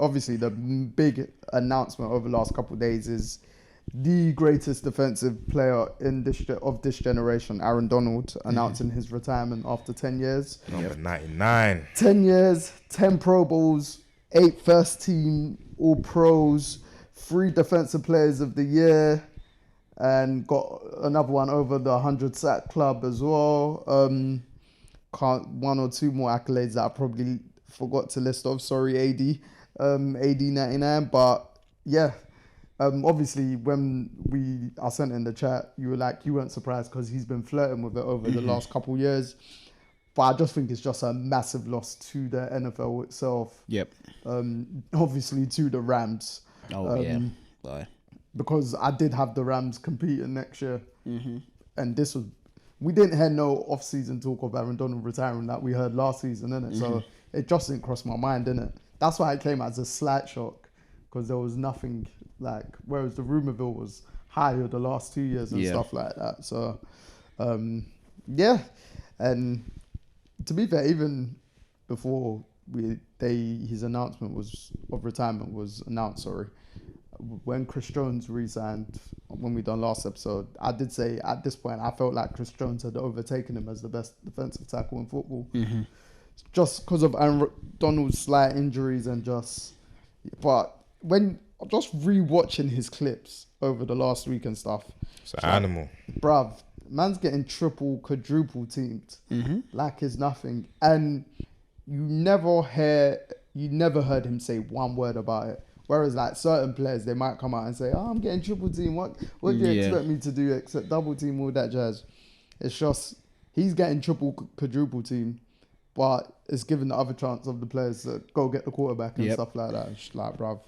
obviously the big announcement over the last couple of days is the greatest defensive player in this generation, Aaron Donald, announcing his retirement after 10 years. Number 99. 10 years, 10 Pro Bowls, 8 first team All Pros, 3 Defensive Players of the Year, and got another one over the 100 sack club as well. One or two more accolades that I probably forgot to list off. Sorry, AD 99. But yeah, obviously when I sent in the chat, you were like, you weren't surprised because he's been flirting with it over the last couple of years. But I just think it's just a massive loss to the NFL itself. Yep. Obviously to the Rams. Oh, yeah. Bye. Because I did have the Rams competing next year. And we didn't hear no off-season talk of Aaron Donald retiring that we heard last season, innit? So it just didn't cross my mind, innit? That's why it came as a slight shock, because there was nothing like, whereas the Rumourville was higher the last 2 years and stuff like that. So, yeah. And to be fair, even before his announcement of retirement was announced, when Chris Jones re-signed, when we done last episode, I did say at this point I felt like Chris Jones had overtaken him as the best defensive tackle in football, just because of Aaron Donald's slight injuries but when just re-watching his clips over the last week and stuff, it's an animal, bruv. Man's getting triple, quadruple teamed like it's nothing, and you never heard him say one word about it. Whereas like certain players, they might come out and say, "Oh, I'm getting triple team. What do you expect me to do except double team, all that jazz?" It's just he's getting triple, quadruple team, but it's giving the other chance of the players to go get the quarterback and stuff like that. It's just like, bruv,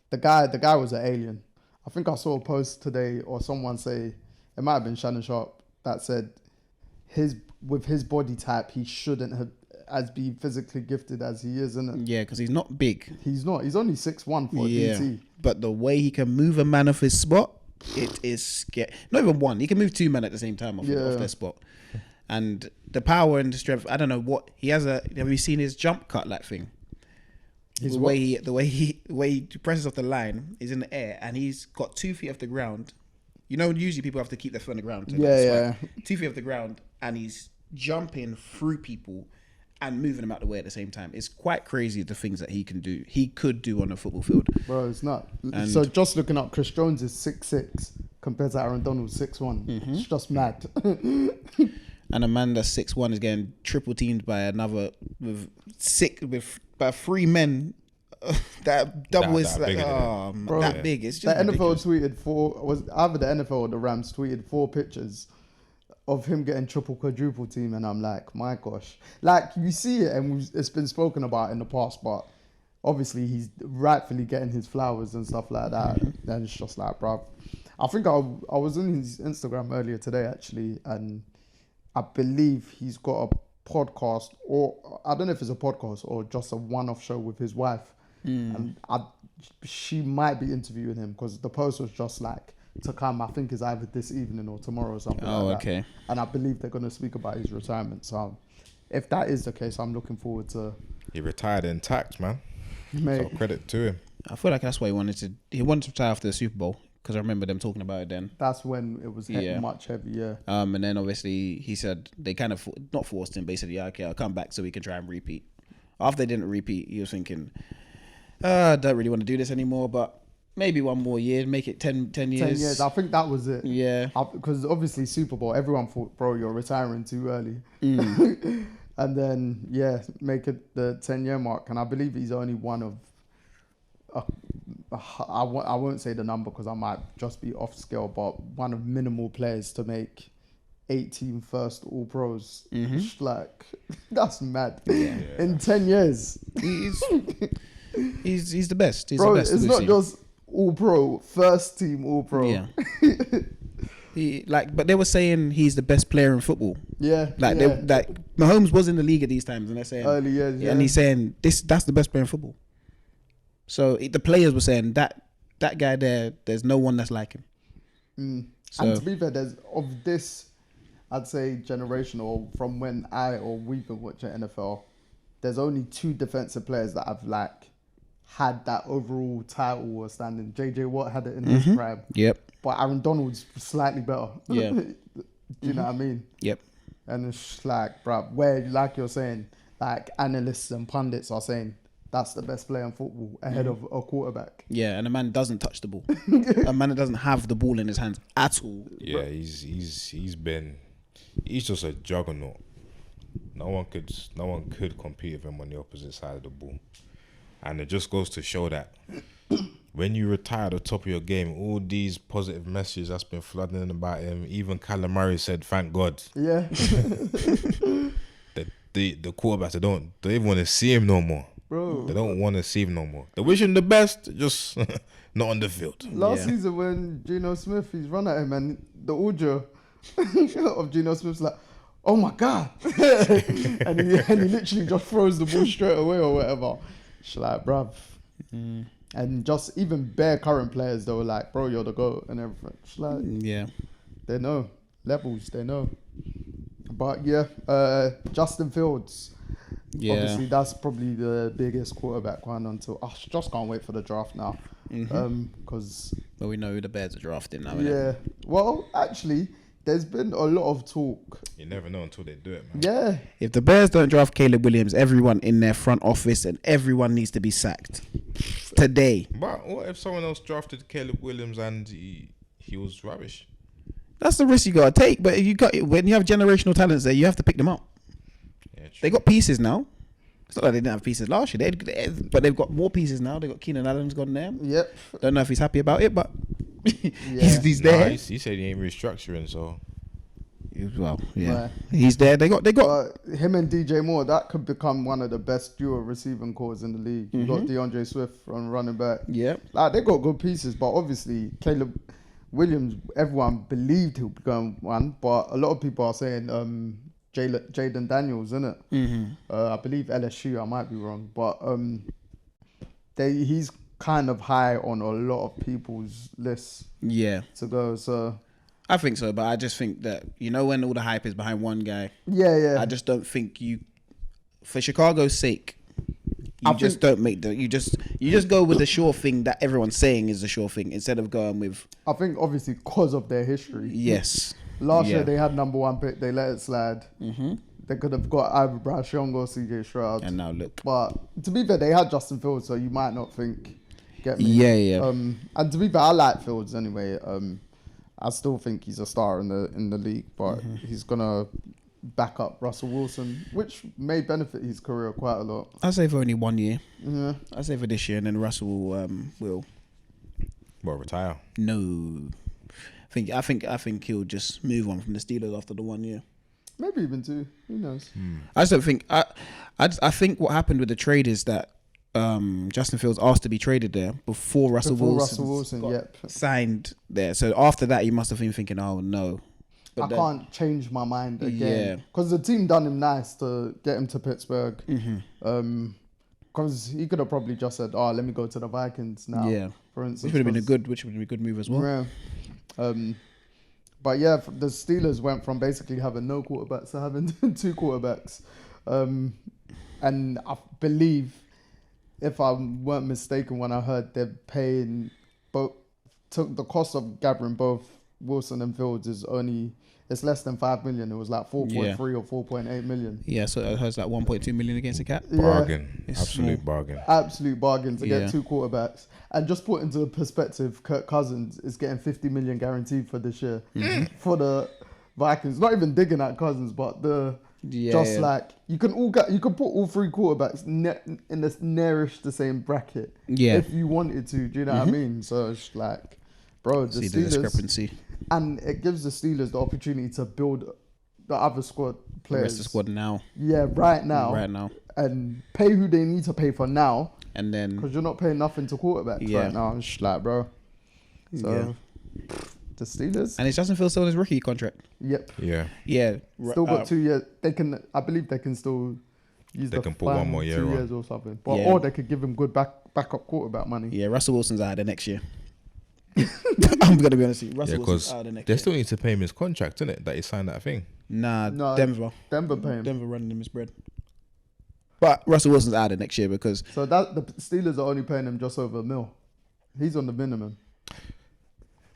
the guy was an alien. I think I saw a post today or someone say, it might have been Shannon Sharp, that said with his body type, he shouldn't have as be physically gifted as he is, isn't it? Yeah, because he's not big. He's not. He's only 6'1" for a DT. But the way he can move a man off his spot, it is scary. Not even one. He can move 2 men at the same time off their spot. And the power and the strength, I don't know what he has. Have you seen his jump cut like thing? The way he presses off the line is in the air, and he's got 2 feet off the ground. You know, usually people have to keep their foot on the ground. 2 feet off the ground, and he's jumping through people and moving them out the way at the same time. It's quite crazy the things that he could do on a football field. Bro, it's not. So just looking up, Chris Jones is 6'6" compared to Aaron Donald 6'1". It's just mad. And a man that's 6'1" is getting triple teamed by another by 3 men. That double is like, that big. It's just the ridiculous. NFL tweeted either the NFL or the Rams tweeted 4 pictures of him getting triple, quadruple team, and I'm like, my gosh. Like, you see it, and it's been spoken about in the past, but obviously he's rightfully getting his flowers and stuff like that. And it's just like, bro. I think I was on his Instagram earlier today, actually, and I believe he's got a podcast, or I don't know if it's a podcast or just a one-off show with his wife. And she might be interviewing him, because the post was just like, to come, I think is either this evening or tomorrow or something like that. Okay. And I believe they're going to speak about his retirement. So if that is the case, I'm looking forward to... He retired intact, man. Mate. So credit to him. I feel like that's why he wanted to retire after the Super Bowl, because I remember them talking about it then. That's when it was much heavier. And then obviously he said they kind of not forced him, but he said, yeah, okay, I'll come back so we can try and repeat. After they didn't repeat, he was thinking, I don't really want to do this anymore, but maybe one more year, make it 10 years. 10 years, I think that was it. Yeah. Because obviously Super Bowl, everyone thought, bro, you're retiring too early. And then, make it the 10-year mark. And I believe he's only one of, I won't say the number because I might just be off scale, but one of minimal players to make 18 first All Pros. Like, that's mad. In 10 years. He's the best. He's bro, the best. It's not just All Pro, first team All Pro. Yeah. But they were saying he's the best player in football. Mahomes was in the league at these times, and they're saying early years, and he's saying that's the best player in football. So the players were saying that guy there, there's no one that's like him. So, and to be fair, there's of this, I'd say generation, or from when we've been watching NFL, there's only 2 defensive players that have like had that overall title or standing. JJ Watt had it in his prime. Yep. But Aaron Donald's slightly better. Yeah. Do you know what I mean? Yep. And it's just like, bruh, where, like you're saying, like analysts and pundits are saying that's the best player in football ahead of a quarterback. Yeah, and a man doesn't touch the ball. A man that doesn't have the ball in his hands at all. Yeah, he's just a juggernaut. No one could compete with him on the opposite side of the ball. And it just goes to show that when you retire at the top of your game, all these positive messages that's been flooding in about him, even Callum Murray said, thank God. Yeah. The quarterbacks, they don't even want to see him no more. Bro. They don't want to see him no more. They wish him the best, just not on the field. Last season when Geno Smith, he's run at him and the audio of Geno Smith's like, oh my God. and he literally just throws the ball straight away or whatever. It's like, bruv. And just even bare current players, they were like, bro, you're the GOAT and everything. It's like, Yeah. they know. Levels, they know. But yeah, Justin Fields. Yeah. Obviously, that's probably the biggest quarterback one until I just can't wait for the draft now. Because But we know who the Bears are drafting now. yeah, well, actually, there's been a lot of talk. You never know until they do it, man. Yeah, If the Bears don't draft Caleb Williams, everyone in their front office and everyone needs to be sacked today. But what if someone else drafted Caleb Williams and he was rubbish? That's the risk you gotta take. But when you have generational talents there, you have to pick them up. Yeah, true. They got pieces now. It's not like they didn't have pieces last year. But they've got more pieces now. They got Keenan Allen's gone there. yep. Don't know if he's happy about it, but Yeah. he's Nah, there. he said he ain't restructuring, so Well, yeah, Right. he's there. They got. But him and DJ Moore, that could become one of the best duo receiving cores in the league. You got DeAndre Swift on running back. Yeah, Like, they got good pieces, but obviously Caleb Williams, everyone believed he'll be going one, but a lot of people are saying Jaden Daniels, isn't it? I believe LSU, I might be wrong, but he's kind of high on a lot of people's lists yeah. to go. So I think so, but I just think that when all the hype is behind one guy, yeah. I just don't think for Chicago's sake, you just go with the sure thing that everyone's saying is the sure thing instead of going with I think obviously because of their history. yes. Last Yeah. year they had number one pick, they let it slide. They could have got either Bryce Young or CJ Stroud. And now look. But to be fair, they had Justin Fields, so you might not think. Get me? Yeah. And to be fair, I like Fields anyway. I still think he's a star in the league, but he's gonna back up Russell Wilson, which may benefit his career quite a lot. I say for only 1 year. Yeah. I say for this year, and then Russell will retire. no. I think he'll just move on from the Steelers after the 1 year. Maybe even two. Who knows? I just don't think. I think what happened with the trade is that Justin Fields asked to be traded there before Russell Wilson yep. signed there. So after that, he must have been thinking, "Oh no." I can't change my mind Yeah. again. Because the team done him nice to get him to Pittsburgh. Because he could have probably just said, "Oh, let me go to the Vikings now." Yeah. For instance, Which would have been a good move as well. Yeah. But yeah, the Steelers went from basically having no quarterbacks to having two quarterbacks. And I believe, if I weren't mistaken, when I heard they're paying took the cost of gathering both Wilson and Fields it's less than 5 million. It was like 4.3 or 4.8 million. Yeah, so it has like 1.2 million against the cap. Bargain. It's Absolute small. bargain. Absolute bargain to Yeah. get two quarterbacks. And just put into perspective, Kirk Cousins is getting 50 million guaranteed for this year for the Vikings. Not even digging at Cousins, but like you can put all three quarterbacks in the nearest the same bracket. Yeah. If you wanted to, do you know what I mean? So it's like, bro, the See Steelers, the discrepancy. and it gives the Steelers the opportunity to build the other squad The players. rest of the squad now. Yeah, right now. And pay who they need to pay for now. And then Because you're not paying nothing to quarterbacks right now. It's just like, bro. So, the Steelers. and it's Justin Fields still on his rookie contract. Yep. Yeah. Yeah. Still got 2 years. I believe they can still use They the can put one final more year 2 on. years or something. But Yeah. or they could give him good backup quarterback money. Yeah, Russell Wilson's out of the next year. I'm gonna be honest with you. Russell Yeah, Wilson's because out of the next they year. still need to pay him his contract, innit? That he signed that thing. Nah, No, Denver. Denver pay him. Denver running him his bread. But Russell Wilson's out of next year because So that the Steelers are only paying him just over $1 million. He's on the minimum.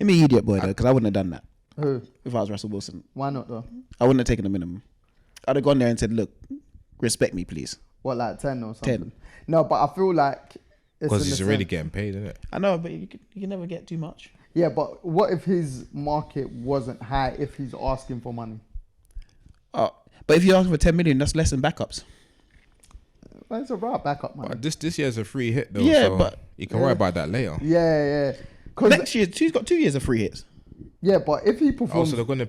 I'm an idiot boy though, because I wouldn't have done that Who? if I was Russell Wilson. Why not though? I wouldn't have taken the minimum. I'd have gone there and said, "Look, respect me, please." What, like 10 or something? 10. No, but I feel like it's Because in he's the already sense- getting paid, isn't it? I know, but you can never get too much. Yeah, but what if his market wasn't high if he's asking for money? Oh, but if you're asking for 10 million, that's less than backups. Well, it's a right backup, man. But this year's a free hit though. Yeah, so but- you can worry about that later. Yeah. Cause Next year, he's got 2 years of free hits. yeah, but if he performs, Also, they're gonna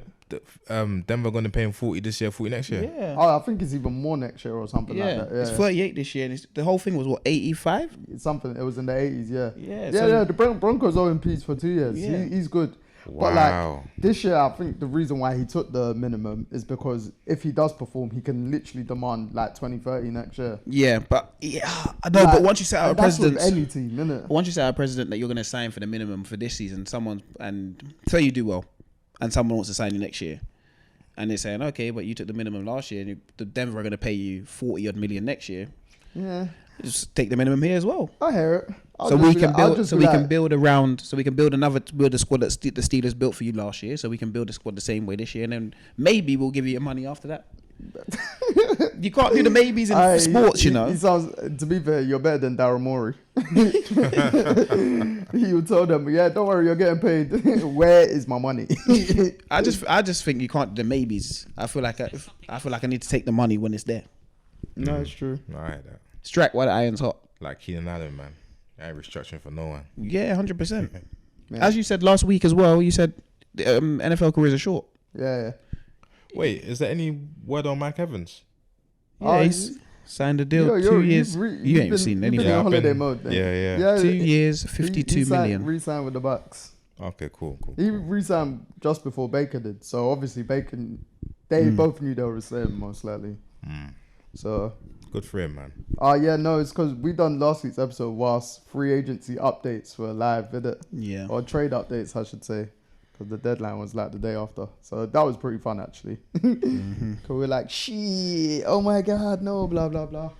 Denver gonna pay him 40 this year, 40 next year. Yeah. I think it's even more next year or something Yeah, like that. Yeah, it's 38 this year, and the whole thing was what 85. It's something. It was in the 80s. Yeah, Yeah, yeah. so- The Broncos owe him peace for 2 years. Yeah. He's good. But Wow. like this year, I think the reason why he took the minimum is because if he does perform, he can literally demand like 20, 30 next year. Yeah, but I know. Like, But once you set out a and that's with president, any team, innit? once you set out a president that you're going to sign for the minimum for this season, and say you do well, and someone wants to sign you next year, and they're saying, okay, but you took the minimum last year, and the Denver are going to pay you 40 odd million next year. Yeah, Just take the minimum here as well. I hear it. So we can build a squad that the Steelers built for you last year. So we can build a squad the same way this year, and then maybe we'll give you your money after that. You can't do the maybes in sports, you know. He sounds. To be fair, you're better than Daryl Morey. He would tell them, "Yeah, don't worry, you're getting paid. Where is my money?" I just think you can't do the maybes. I feel like I need to take the money when it's there. No, it's true. No, I had that. Strike while the iron's hot. Like Keenan Allen, man. I ain't restructuring for no one. Yeah, 100%. Yeah. As you said last week as well, you said NFL careers are short. Yeah. Wait, is there any word on Mike Evans? Yeah, Oh, he's signed a deal. Yo, 2 years. you've You ain't been- seen you've been anything. in Yeah, I've holiday been- mode. Then. Yeah. 2 years, he 52 million. Re-signed with the Bucks. Okay, cool. He re-signed just before Baker did. So obviously they both knew they were staying most likely. So. Good for him, man. Yeah, no, it's because we done last week's episode whilst free agency updates were live, did it? Yeah. Or trade updates, I should say, because the deadline was like the day after. So that was pretty fun, actually. Because we're like, shit, oh my God, no, blah, blah, blah.